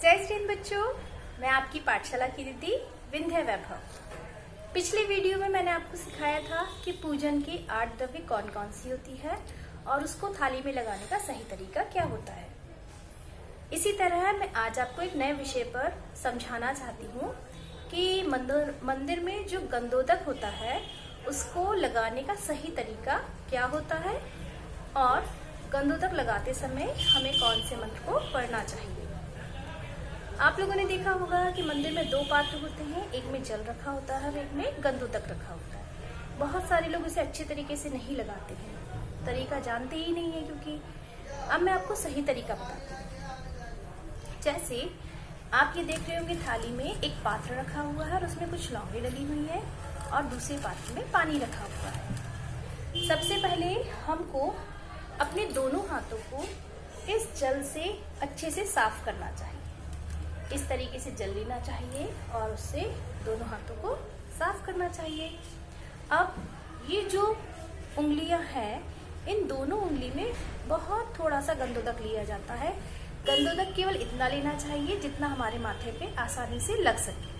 जय श्री हिंद बच्चों, मैं आपकी पाठशाला की दीदी विंध्य वैभव। पिछले वीडियो में मैंने आपको सिखाया था कि पूजन की 8 द्रव्य कौन कौन सी होती है और उसको थाली में लगाने का सही तरीका क्या होता है। इसी तरह मैं आज आपको एक नए विषय पर समझाना चाहती हूँ कि मंदिर में जो गंधोदक होता है उसको लगाने का सही तरीका क्या होता है और गंधोदक लगाते समय हमें कौन से मंत्र को पढ़ना चाहिए। आप लोगों ने देखा होगा कि मंदिर में 2 पात्र होते हैं, एक में जल रखा होता है और एक में गंधोदक रखा होता है। बहुत सारे लोग इसे अच्छे तरीके से नहीं लगाते हैं, तरीका जानते ही नहीं है, क्योंकि अब मैं आपको सही तरीका बताती हूँ। जैसे आप ये देख रहे होंगे, थाली में एक पात्र रखा हुआ है और उसमें कुछ लौंगे डली हुई है और दूसरे पात्र में पानी रखा हुआ है। सबसे पहले हमको अपने दोनों हाथों को इस जल से अच्छे से साफ करना चाहिए। इस तरीके से जल लेना चाहिए और उससे दोनों हाथों को साफ करना चाहिए। अब ये जो उंगलियां हैं, इन दोनों उंगली में बहुत थोड़ा सा गंधोदक लिया जाता है। गंधोदक केवल इतना लेना चाहिए जितना हमारे माथे पे आसानी से लग सके।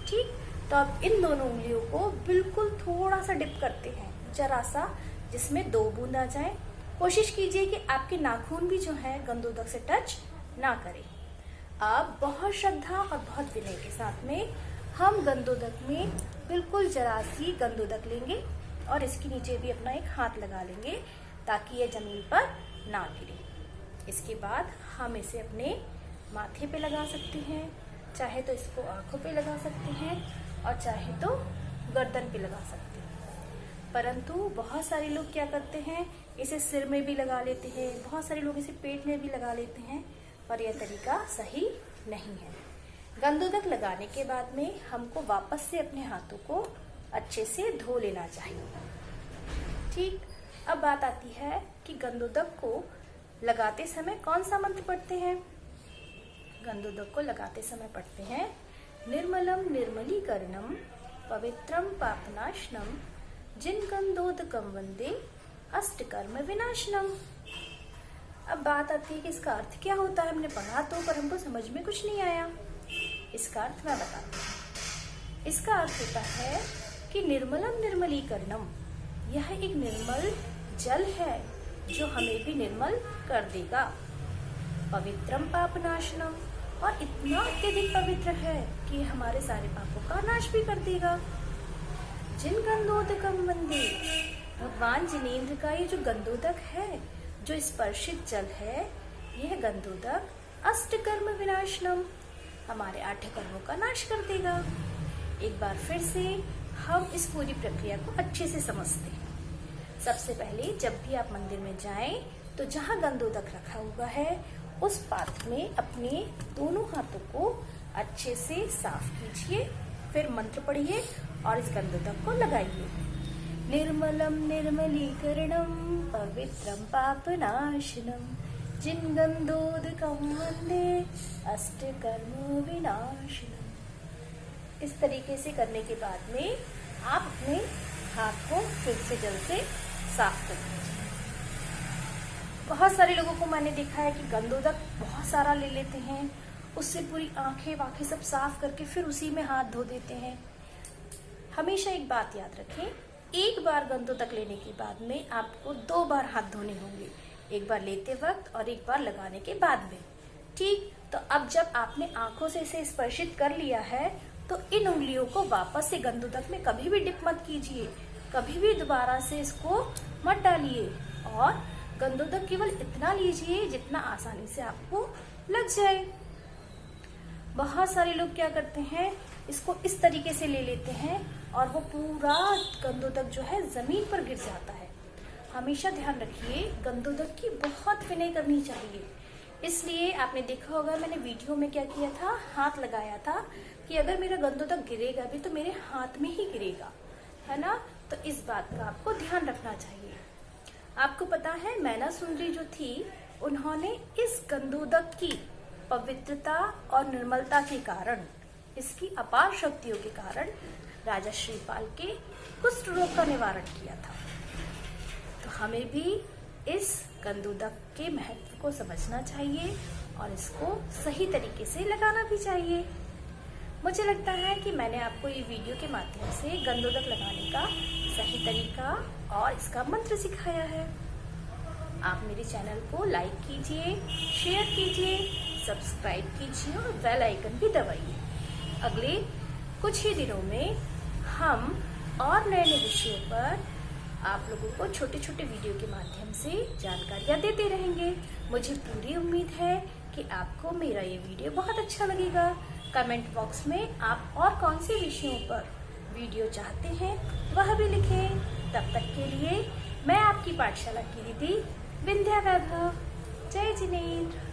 ठीक, तो अब इन दोनों उंगलियों को बिल्कुल थोड़ा सा डिप करते हैं, जरा सा, जिसमें 2 बूंद आ जाए। कोशिश कीजिए कि आपके नाखून भी जो है गंधोदक से टच ना करें। अब बहुत श्रद्धा और बहुत विनय के साथ में हम गंधोदक में बिल्कुल जरा सी गंधोदक लेंगे और इसके नीचे भी अपना एक हाथ लगा लेंगे ताकि ये जमीन पर ना गिरे। इसके बाद हम इसे अपने माथे पे लगा सकते हैं, चाहे तो इसको आंखों पे लगा सकते हैं और चाहे तो गर्दन पे लगा सकते हैं। परंतु बहुत सारे लोग क्या करते हैं, इसे सिर में भी लगा लेते हैं, बहुत सारे लोग इसे पेट में भी लगा लेते हैं, पर यह तरीका सही नहीं है। गंधोदक लगाने के बाद में हमको वापस से अपने हाथों को अच्छे से धो लेना चाहिए। ठीक, अब बात आती है कि गंधोदक को लगाते समय कौन सा मंत्र पढ़ते हैं। गंधोदक को लगाते समय पढ़ते हैं निर्मलम निर्मलीकरणम पवित्रम पापनाशनम जिन गंधोदकम वंदे अष्टकर्म विनाशनम। अब बात आती है कि इसका अर्थ क्या होता है। हमने पढ़ा तो, पर हमको समझ में कुछ नहीं आया। इसका अर्थ मैं बताती हूँ। इसका अर्थ होता है कि निर्मलम निर्मलीकरणम, यह एक निर्मल जल है जो हमें भी निर्मल कर देगा। पवित्रम पापनाशनम, और इतना अत्यधिक पवित्र है कि हमारे सारे पापों का नाश भी कर देगा। जिन गंधोदकम वंदे, भगवान जिनेंद्र का ये जो गंधोदक है, जो स्पर्शित जल है, यह गंधोदक अष्टकर्म विनाशनम, हमारे 8 कर्मों का नाश कर देगा। एक बार फिर से हम इस पूरी प्रक्रिया को अच्छे से समझते हैं। सबसे पहले जब भी आप मंदिर में जाएं तो जहां गंधोदक रखा हुआ है उस पात्र में अपने दोनों हाथों को अच्छे से साफ कीजिए, फिर मंत्र पढ़िए और इस गंधोदक को लगाइए। निर्मलम निर्मलीकरणम पवित्रम पापनाशनम जिन गंधोदकम वंदे अष्टकर्म विनाशनम। इस तरीके से करने के बाद में आप अपने हाथ को फिर से जल से साफ कर दीजिए। बहुत सारे लोगों को मैंने देखा है कि गंधोदक बहुत सारा ले लेते हैं, उससे पूरी आंखें वाखें सब साफ करके फिर उसी में हाथ धो देते हैं। हमेशा एक बात याद रखें, एक बार गंधोदक लेने के बाद में आपको 2 बार हाथ धोने होंगे, एक बार लेते वक्त और एक बार लगाने के बाद में। ठीक, तो अब जब आपने आंखों से इसे स्पर्शित कर लिया है तो इन उंगलियों को वापस से गंधोदक में कभी भी डिप मत कीजिए, कभी भी दोबारा से इसको मत डालिए और गंधोदक केवल इतना लीजिए जितना आसानी से आपको लग जाए। बहुत सारे लोग क्या करते हैं, इसको इस तरीके से ले लेते हैं और वो पूरा गंधोदक जो है जमीन पर गिर जाता है। हमेशा ध्यान रखिए, गंधोदक की बहुत विनय करनी चाहिए। इसलिए आपने देखा होगा, मैंने वीडियो में क्या किया था, हाथ लगाया था कि अगर मेरा गंधोदक गिरेगा भी तो मेरे हाथ में ही गिरेगा, है ना। तो इस बात का आपको ध्यान रखना चाहिए। आपको पता है, मैना सुंदरी जो थी, उन्होंने इस गंधोदक की पवित्रता और निर्मलता के कारण, इसकी अपार शक्तियों के कारण राजा श्रीपाल के कुष्ठ रोग का निवारण किया था। तो हमें भी इस गंधोदक के महत्व को समझना चाहिए और इसको सही तरीके से लगाना भी चाहिए। मुझे लगता है कि मैंने आपको ये वीडियो के माध्यम से गंधोदक लगाने का सही तरीका और इसका मंत्र सिखाया है। आप मेरे चैनल को लाइक कीजिए, शेयर कीजिए, सब्सक्राइब कीजिए और बेल आइकन भी दबाइए। अगले कुछ ही दिनों में हम और नए नए विषयों पर आप लोगों को छोटे छोटे वीडियो के माध्यम से जानकारियाँ देते रहेंगे। मुझे पूरी उम्मीद है कि आपको मेरा ये वीडियो बहुत अच्छा लगेगा। कमेंट बॉक्स में आप और कौन से विषयों पर वीडियो चाहते हैं वह भी लिखें। तब तक के लिए मैं आपकी पाठशाला की दीदी विंध्या वैभव। जय जिनेन्द्र।